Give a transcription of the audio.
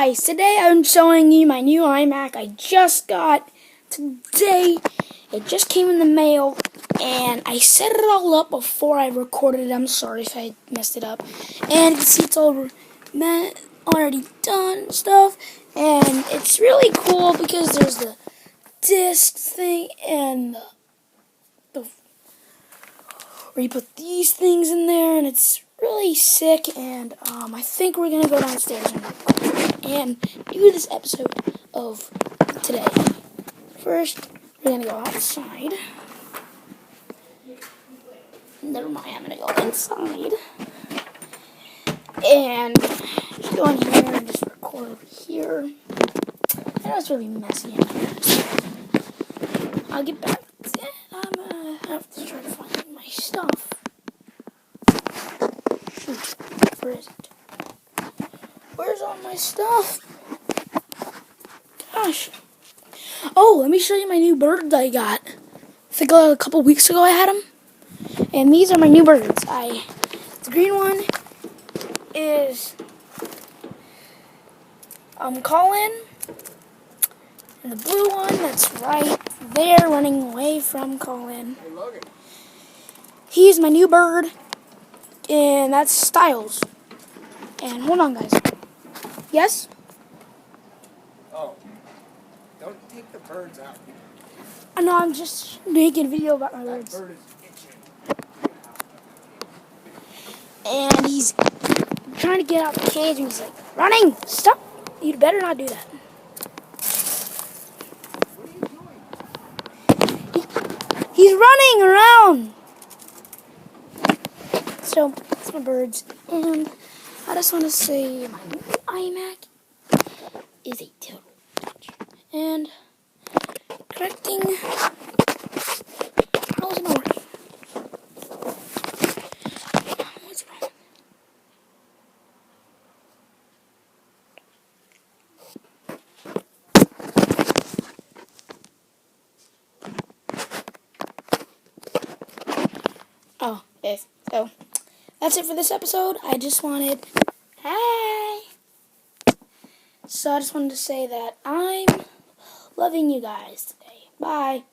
guys, today I'm showing you my new iMac I just got today. It just came in the mail and I set it all up before I recorded it. I'm sorry if I messed it up. And you can see it's all already done and stuff. And it's really cool because there's the disc thing and where you put these things in there, and it's really sick. And I think we're gonna go downstairs and do this episode of today. First, we're gonna go outside. Never mind, I'm gonna go inside and just go in here and just record over here. I know it's really messy in here. So I'll get back. I'm gonna have to try to find my stuff. Shoot, where is it? Where's all my stuff? Gosh. Oh, let me show you my new birds I got. I think a couple weeks ago I had them. And these are my new birds. The green one is Colin. And the blue one that's right there running away from Colin. Hey, Logan. He's my new bird. And that's Styles. And hold on, guys. Yes? Oh. Don't take the birds out. I know, I'm just making a video about my That birds. bird is itching. And he's trying to get out the cage and he's like, running! Stop! You'd better not do that. What are you doing? He's running around! So, that's my birds. And I just want to say my new iMac is a total touch. And correcting how's it working? What's wrong? Oh, yes. So that's it for this episode. I just wanted So I just wanted to say that I'm loving you guys today. Bye.